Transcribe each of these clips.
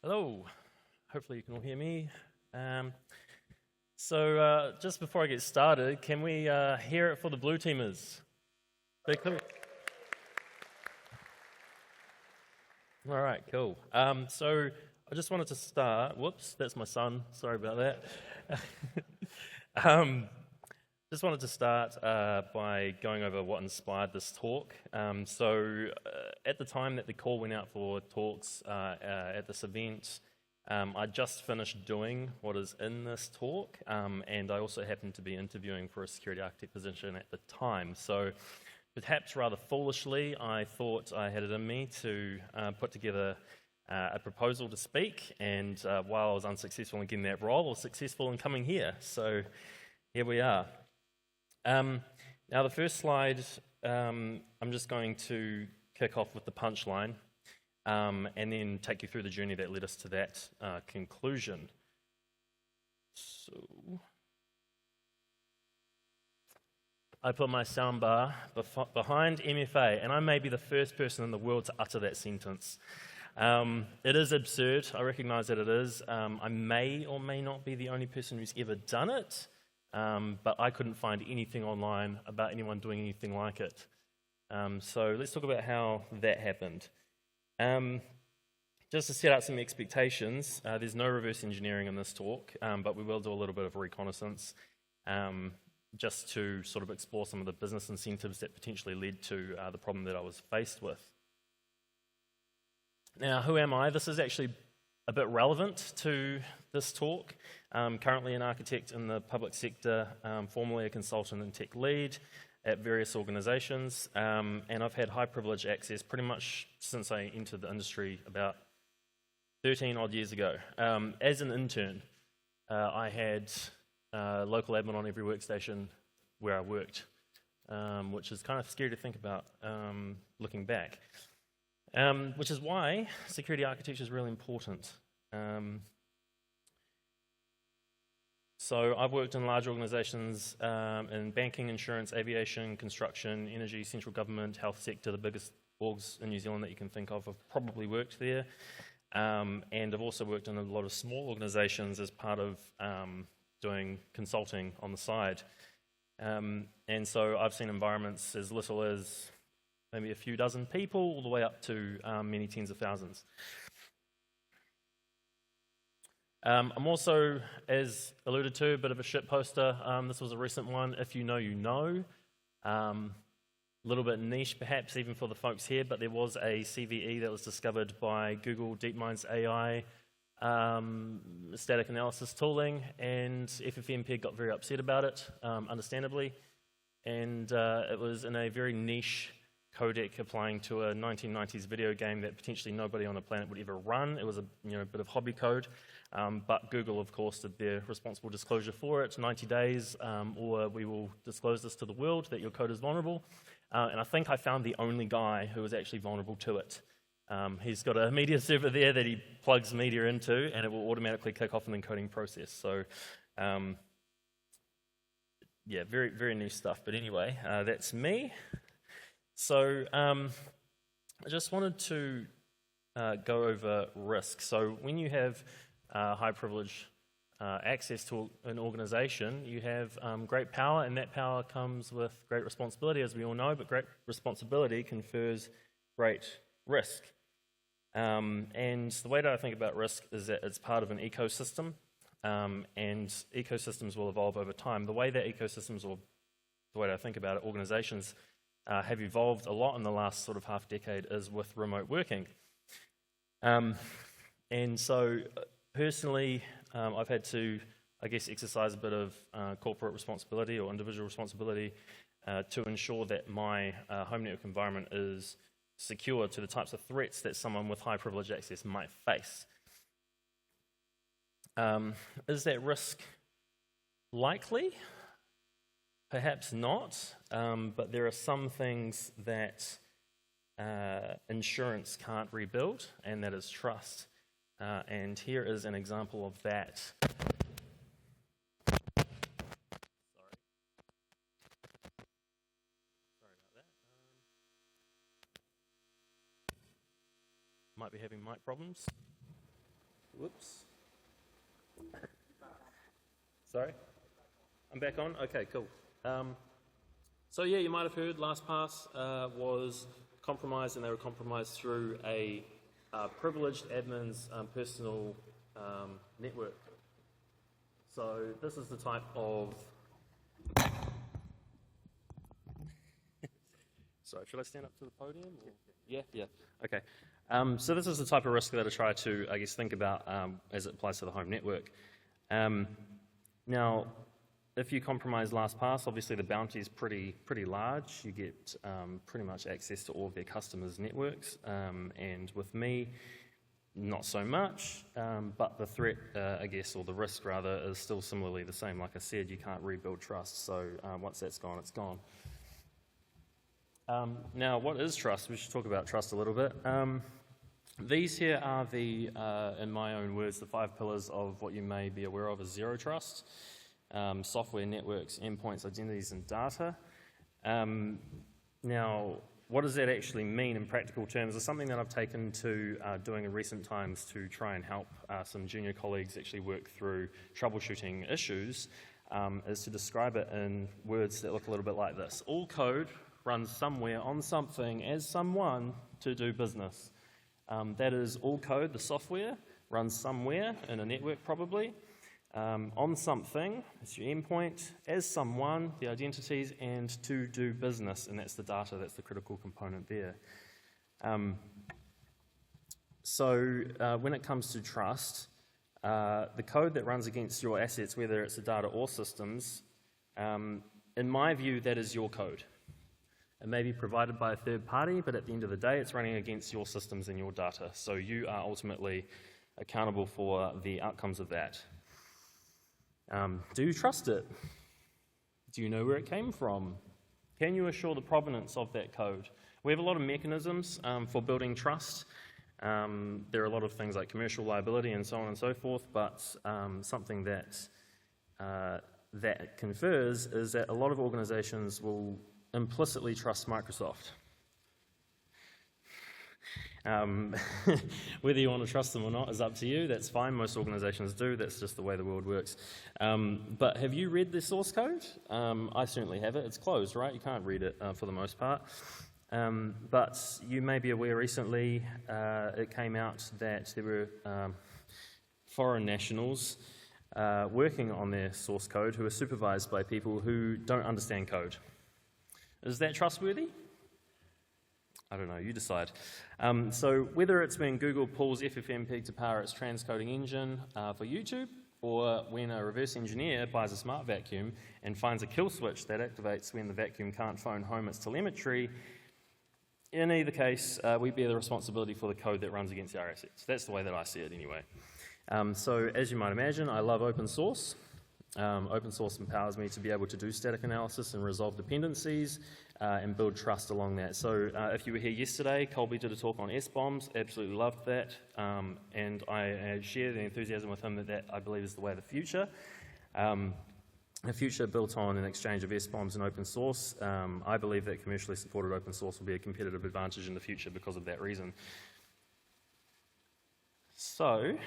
Hello, hopefully you can all hear me. Just before I get started, can we hear it for the blue teamers? All right, cool. So I just wanted to start, whoops, that's my son, sorry about that. Just wanted to start by going over what inspired this talk. At the time that the call went out for talks at this event, I just finished doing what is in this talk, and I also happened to be interviewing for a security architect position at the time. So perhaps rather foolishly, I thought I had it in me to put together a proposal to speak, and while I was unsuccessful in getting that role, I was successful in coming here. So here we are. Now the first slide, I'm just going to kick off with the punchline and then take you through the journey that led us to that conclusion. So I put my soundbar behind MFA, and I may be the first person in the world to utter that sentence. It is absurd, I recognize that it is. I may or may not be the only person who's ever done it. But I couldn't find anything online about anyone doing anything like it. So let's talk about how that happened. Just to set out some expectations, there's no reverse engineering in this talk, but we will do a little bit of reconnaissance just to sort of explore some of the business incentives that potentially led to the problem that I was faced with. Now, who am I? This is actually a bit relevant to this talk. Currently an architect in the public sector, formerly a consultant and tech lead at various organizations, and I've had high privilege access pretty much since I entered the industry about 13 odd years ago. As an intern, I had local admin on every workstation where I worked, which is kind of scary to think about looking back. Which is why security architecture is really important. So I've worked in large organizations in banking, insurance, aviation, construction, energy, central government, health sector, the biggest orgs in New Zealand that you can think of. I've probably worked there. And I've also worked in a lot of small organizations as part of doing consulting on the side. And so I've seen environments as little as maybe a few dozen people, all the way up to many tens of thousands. I'm also, as alluded to, a bit of a shit poster. This was a recent one. If you know, you know. A little bit niche, perhaps, even for the folks here, but there was a CVE that was discovered by Google DeepMind's AI static analysis tooling, and FFmpeg got very upset about it, understandably. And it was in a very niche codec applying to a 1990s video game that potentially nobody on the planet would ever run. It was a bit of hobby code, but Google, of course, did their responsible disclosure for it, 90 days, or we will disclose this to the world that your code is vulnerable. And I think I found the only guy who was actually vulnerable to it. He's got a media server there that he plugs media into, and it will automatically kick off an encoding process. So, yeah, very, very new stuff. But anyway, that's me. So I just wanted to go over risk. So when you have high privilege access to an organization, you have great power, and that power comes with great responsibility, as we all know, but great responsibility confers great risk. And the way that I think about risk is that it's part of an ecosystem, and ecosystems will evolve over time. The way that ecosystems, or the way that I think about it, organizations have evolved a lot in the last sort of half decade is with remote working. And so personally, I've had to, I guess, exercise a bit of corporate responsibility or individual responsibility to ensure that my home network environment is secure to the types of threats that someone with high privilege access might face. Is that risk likely? Perhaps not, but there are some things that insurance can't rebuild, and that is trust. And here is an example of that. Sorry about that. Might be having mic problems. Whoops. Sorry? I'm back on? Okay, cool. So yeah, you might have heard LastPass was compromised, and they were compromised through a privileged admin's personal network. So this is the type of... Sorry, should I stand up to the podium? Or? Yeah, okay. So this is the type of risk that I try to, I guess, think about as it applies to the home network. Now, if you compromise LastPass, obviously the bounty is pretty large. You get pretty much access to all of their customers' networks, and with me, not so much, but the threat, I guess, or the risk rather, is still similarly the same. Like I said, you can't rebuild trust, so once that's gone, it's gone. Now, what is trust? We should talk about trust a little bit. These here are the, in my own words, the 5 pillars of what you may be aware of as zero trust. Software, networks, endpoints, identities, and data. Now, what does that actually mean in practical terms? It's something that I've taken to doing in recent times to try and help some junior colleagues actually work through troubleshooting issues, is to describe it in words that look a little bit like this. All code runs somewhere on something as someone to do business. That is, all code, the software, runs somewhere in a network probably, on something, it's your endpoint, as someone, the identities, and to do business, and that's the data, that's the critical component there. So when it comes to trust, the code that runs against your assets, whether it's the data or systems, in my view, that is your code. It may be provided by a third party, but at the end of the day, it's running against your systems and your data, so you are ultimately accountable for the outcomes of that. Do you trust it? Do you know where it came from? Can you assure the provenance of that code? We have a lot of mechanisms for building trust. There are a lot of things like commercial liability and so on and so forth, but something that that confers is that a lot of organizations will implicitly trust Microsoft. Whether you want to trust them or not is up to you. That's fine. Most organizations do. That's just the way the world works. But have you read the source code? I certainly have it. It's closed, right? You can't read it for the most part. But you may be aware recently it came out that there were foreign nationals working on their source code who are supervised by people who don't understand code. Is that trustworthy? I don't know, you decide. So whether it's when Google pulls FFmpeg to power its transcoding engine for YouTube, or when a reverse engineer buys a smart vacuum and finds a kill switch that activates when the vacuum can't phone home its telemetry, in either case, we bear the responsibility for the code that runs against our assets. That's the way that I see it anyway. So as you might imagine, I love open source. Open source empowers me to be able to do static analysis and resolve dependencies and build trust along that. So if you were here yesterday, Colby did a talk on S-bombs, absolutely loved that, and I share the enthusiasm with him that I believe is the way of the future. A future built on an exchange of S-bombs and open source. I believe that commercially supported open source will be a competitive advantage in the future because of that reason. So,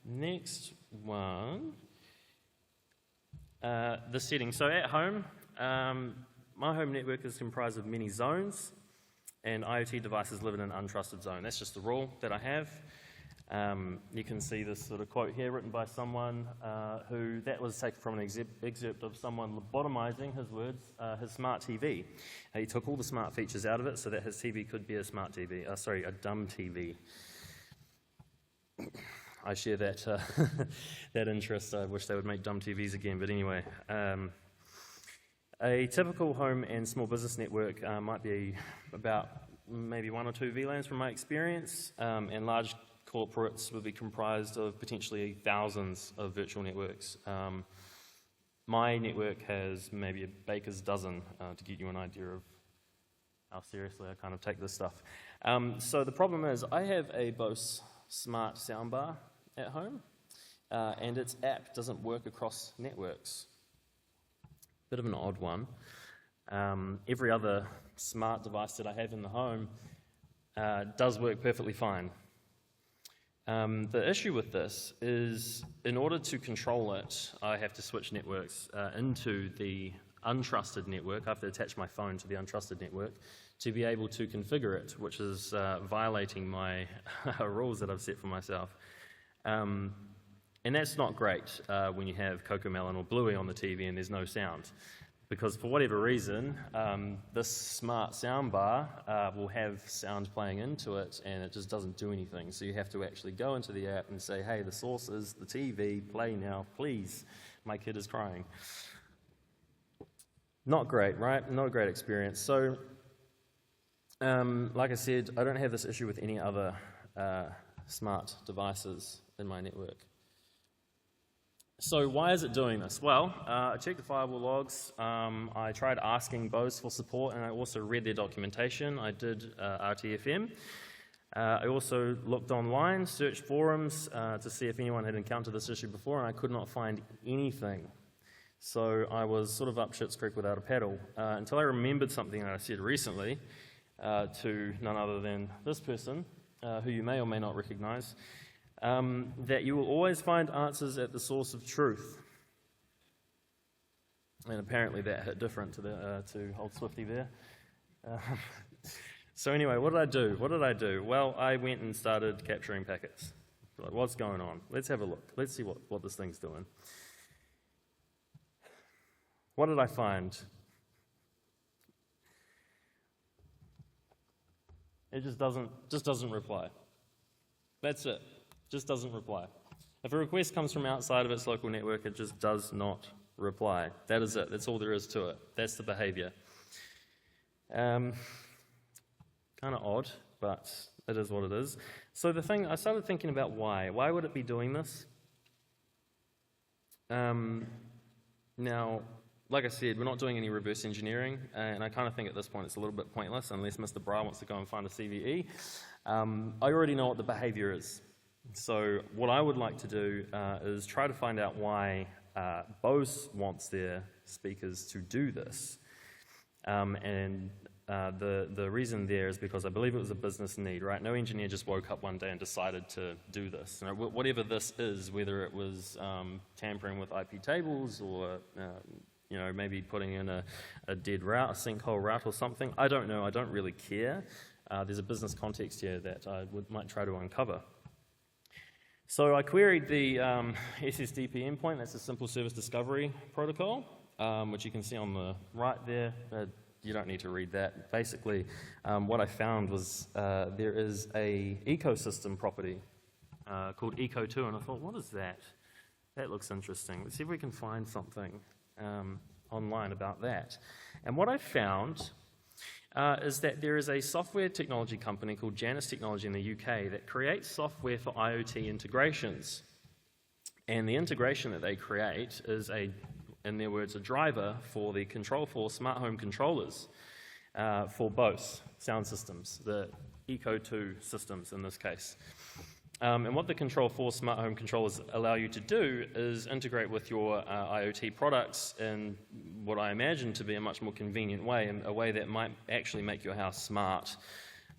next one. The settings. So at home, my home network is comprised of many zones, and IoT devices live in an untrusted zone. That's just a rule that I have. You can see this sort of quote here written by someone that was taken from an excerpt of someone lobotomizing, his words, his smart TV. He took all the smart features out of it so that his TV could be a smart TV, a dumb TV. I share that that interest. I wish they would make dumb TVs again, but anyway. A typical home and small business network might be about maybe 1 or 2 VLANs from my experience, and large corporates would be comprised of potentially thousands of virtual networks. My network has maybe a baker's dozen, to give you an idea of how seriously I kind of take this stuff. So the problem is I have a Bose smart soundbar at home, and its app doesn't work across networks. Bit of an odd one. Every other smart device that I have in the home does work perfectly fine. The issue with this is, in order to control it, I have to switch networks into the untrusted network. I have to attach my phone to the untrusted network to be able to configure it, which is violating my rules that I've set for myself. And that's not great when you have Cocomelon or Bluey on the TV and there's no sound. Because for whatever reason, this smart soundbar will have sound playing into it and it just doesn't do anything. So you have to actually go into the app and say, hey, the source is the TV, play now, please. My kid is crying. Not great, right? Not a great experience. So, like I said, I don't have this issue with any other smart devices in my network. So why is it doing this? Well, I checked the firewall logs, I tried asking Bose for support, and I also read their documentation. I did RTFM. I also looked online, searched forums to see if anyone had encountered this issue before, and I could not find anything. So I was sort of up Schitt's Creek without a paddle, until I remembered something that I said recently to none other than this person, who you may or may not recognize. That you will always find answers at the source of truth. And apparently that hit different to old Swifty there. So anyway, what did I do? What did I do? Well, I went and started capturing packets. Like, what's going on? Let's have a look. Let's see what this thing's doing. What did I find? It just doesn't reply. That's it. Just doesn't reply. If a request comes from outside of its local network, it just does not reply. That is it. That's all there is to it. That's the behavior. Kind of odd, but it is what it is. So I started thinking about why. Why would it be doing this? Now, like I said, we're not doing any reverse engineering, and I kind of think at this point it's a little bit pointless unless Mr. Bra wants to go and find a CVE. I already know what the behavior is. So what I would like to do is try to find out why Bose wants their speakers to do this. And the reason there is because I believe it was a business need, right? No engineer just woke up one day and decided to do this. You know, whatever this is, whether it was tampering with IP tables or you know, maybe putting in a dead route, a sinkhole route or something, I don't know. I don't really care. There's a business context here that I might try to uncover. So I queried the SSDP endpoint. That's a simple service discovery protocol, which you can see on the right there. You don't need to read that. Basically, what I found was there is a ecosystem property called Eco2, and I thought, what is that? That looks interesting. Let's see if we can find something online about that. And what I found is that there is a software technology company called Janus Technology in the UK that creates software for IoT integrations. And the integration that they create is, in their words, a driver for the Control4 smart home controllers for Bose sound systems, the Eco2 systems in this case. And what the Control4 smart home controllers allow you to do is integrate with your IoT products in what I imagine to be a much more convenient way, and a way that might actually make your house smart.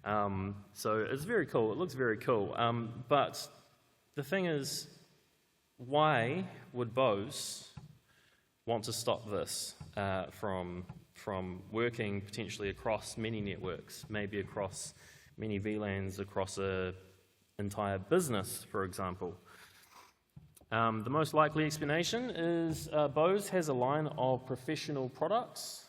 So it's very cool. It looks very cool. But the thing is, why would Bose want to stop this from working potentially across many networks, maybe across many VLANs, across a entire business, for example? The most likely explanation is Bose has a line of professional products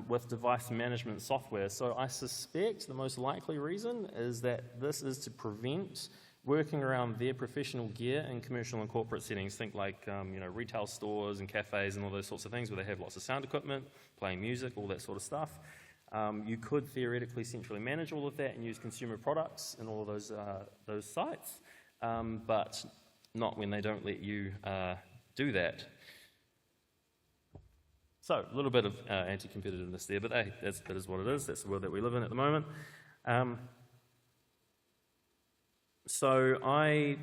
with device management software. So I suspect the most likely reason is that this is to prevent working around their professional gear in commercial and corporate settings. Think like you know, retail stores and cafes and all those sorts of things where they have lots of sound equipment, playing music, all that sort of stuff. You could theoretically centrally manage all of that and use consumer products in all of those sites, but not when they don't let you do that. So a little bit of anti-competitiveness there, but hey, that is what it is. That's the world that we live in at the moment. So I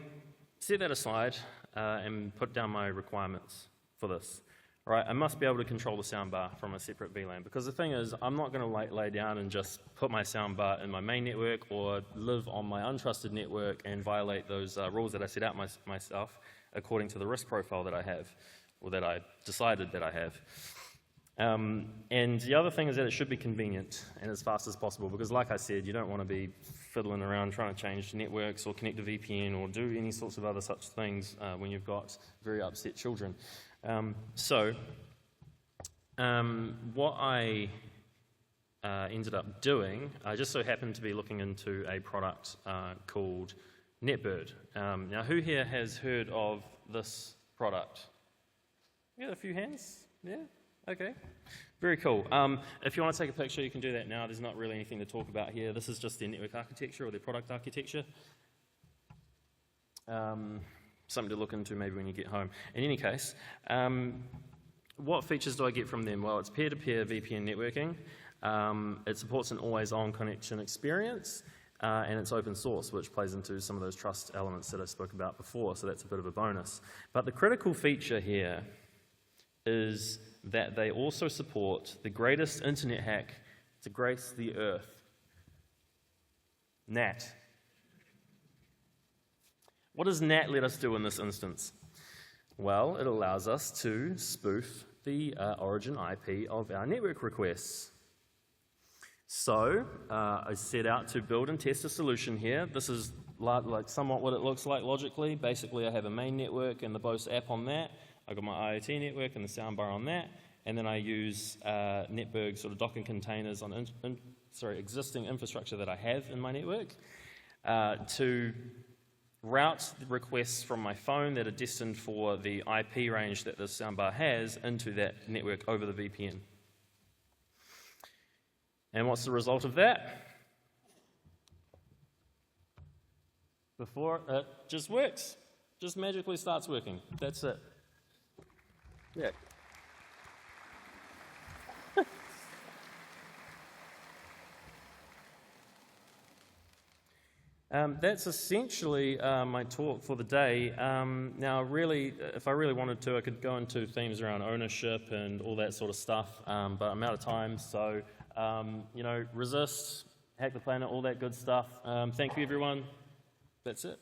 set that aside and put down my requirements for this. right, I must be able to control the soundbar from a separate VLAN, because the thing is, I'm not going to lay down and just put my soundbar in my main network or live on my untrusted network and violate those rules that I set out myself according to the risk profile that I have, or that I decided that I have. And the other thing is that it should be convenient and as fast as possible, because like I said, you don't want to be fiddling around trying to change networks or connect a VPN or do any sorts of other such things when you've got very upset children. What I ended up doing, I just so happened to be looking into a product called NetBird. Now, who here has heard of this product? You got a few hands? Yeah? Okay. Very cool. If you want to take a picture, you can do that now. There's not really anything to talk about here. This is just their network architecture or their product architecture. Something to look into maybe when you get home. In any case, what features do I get from them? Well, it's peer-to-peer VPN networking. It supports an always-on connection experience, and it's open source, which plays into some of those trust elements that I spoke about before, so that's a bit of a bonus. But the critical feature here is that they also support the greatest internet hack to grace the earth, NAT. What does NAT let us do in this instance? Well, it allows us to spoof the origin IP of our network requests. So I set out to build and test a solution here. This is like somewhat what it looks like logically. Basically, I have a main network and the Bose app on that. I've got my IoT network and the soundbar on that. And then I use NetBird sort of Docker containers on existing infrastructure that I have in my network to route the requests from my phone that are destined for the IP range that the soundbar has into that network over the VPN. And what's the result of that? It just works. Just magically starts working. That's it. Yeah. That's essentially my talk for the day. Now, really, if I really wanted to, I could go into themes around ownership and all that sort of stuff, but I'm out of time, so, resist, hack the planet, all that good stuff. Thank you, everyone. That's it.